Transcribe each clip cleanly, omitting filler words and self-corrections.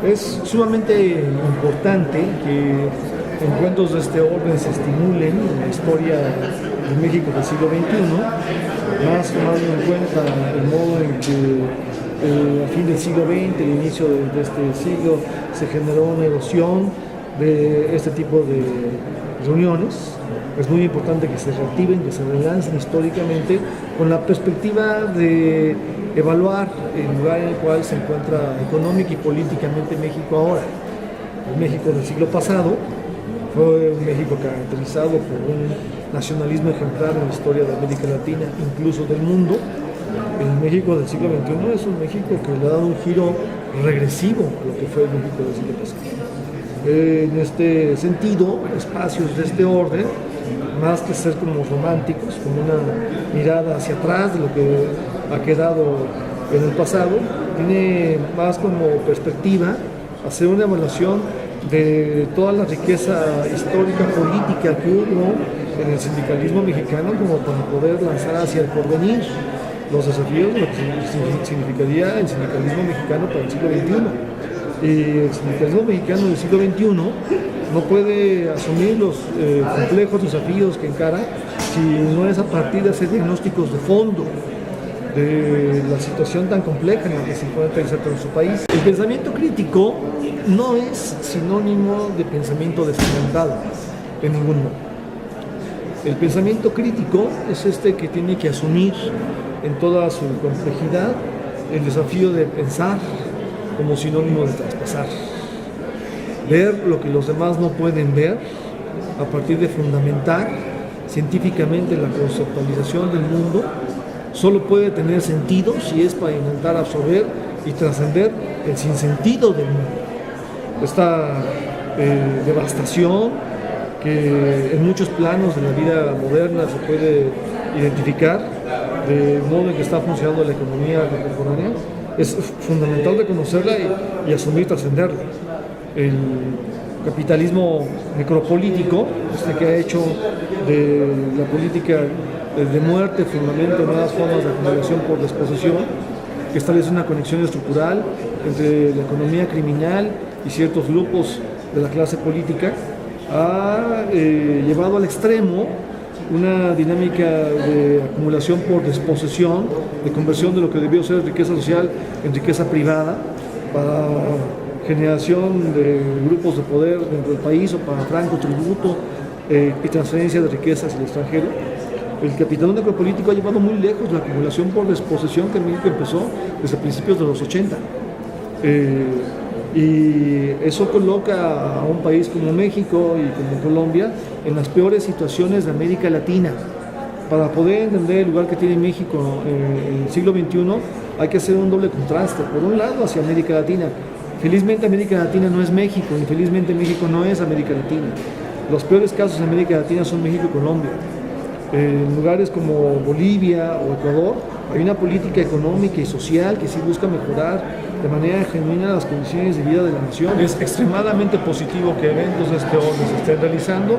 Es sumamente importante que encuentros de este orden se estimulen en la historia de México del siglo XXI, más tomando en cuenta el modo en que a fin del siglo XX, el inicio de este siglo, se generó una erosión de este tipo de reuniones. Es muy importante que se reactiven, que se relancen históricamente con la perspectiva de evaluar el lugar en el cual se encuentra económica y políticamente México ahora. El México del siglo pasado fue un México caracterizado por un nacionalismo ejemplar en la historia de América Latina, incluso del mundo. El México del siglo XXI es un México que le ha dado un giro regresivo a lo que fue el México del siglo pasado. En este sentido, espacios de este orden, más que ser como románticos, como una mirada hacia atrás de lo que ha quedado en el pasado, tiene más como perspectiva hacer una evaluación de toda la riqueza histórica, política que hubo en el sindicalismo mexicano, como para poder lanzar hacia el porvenir los desafíos de lo que significaría el sindicalismo mexicano para el siglo XXI. El sindicalismo mexicano del siglo XXI no puede asumir los complejos desafíos que encara si no es a partir de hacer diagnósticos de fondo de la situación tan compleja en la que se encuentra inserto en su país. El pensamiento crítico no es sinónimo de pensamiento desorientado, de ningún modo. El pensamiento crítico es este que tiene que asumir en toda su complejidad el desafío de pensar como sinónimo de traspasar. Ver lo que los demás no pueden ver a partir de fundamentar científicamente la conceptualización del mundo solo puede tener sentido si es para intentar absorber y trascender el sinsentido del mundo. Esta devastación que en muchos planos de la vida moderna se puede identificar del modo en que está funcionando la economía contemporánea, es fundamental reconocerla y asumir trascenderla. El capitalismo necropolítico, que ha hecho de la política de muerte fundamento nuevas formas de acumulación por desposesión, que establece una conexión estructural entre la economía criminal y ciertos grupos de la clase política, ha llevado al extremo una dinámica de acumulación por desposesión, de conversión de lo que debió ser riqueza social en riqueza privada, para generación de grupos de poder dentro del país o para franco tributo y transferencia de riquezas al extranjero. El capitalismo necropolítico ha llevado muy lejos la acumulación por desposesión que en México empezó desde principios de los 80. Y eso coloca a un país como México y como Colombia en las peores situaciones de América Latina. Para poder entender el lugar que tiene México en el siglo XXI hay que hacer un doble contraste. Por un lado, hacia América Latina. Felizmente América Latina no es México, infelizmente México no es América Latina. Los peores casos en América Latina son México y Colombia. En lugares como Bolivia o Ecuador hay una política económica y social que sí busca mejorar de manera genuina las condiciones de vida de la nación. Es extremadamente positivo que eventos de este orden se estén realizando.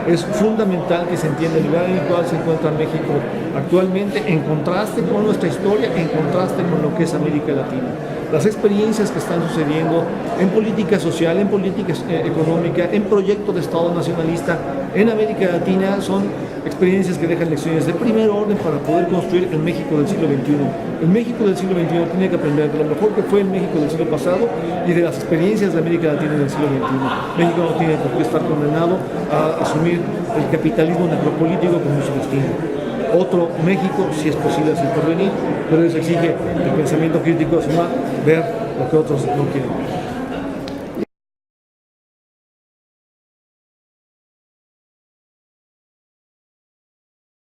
Es fundamental que se entienda el lugar en el cual se encuentra México actualmente, en contraste con nuestra historia, en contraste con lo que es América Latina. Las experiencias que están sucediendo en política social, en política económica, en proyecto de Estado nacionalista en América Latina son experiencias que dejan lecciones de primer orden para poder construir el México del siglo XXI. El México del siglo XXI tiene que aprender de lo mejor que fue el México del siglo pasado y de las experiencias de América Latina del siglo XXI. México no tiene por qué estar condenado a asumir el capitalismo necropolítico como su destino. Otro México, si es posible así porvenir, pero eso exige el pensamiento crítico, asumir, ver lo que otros no quieren.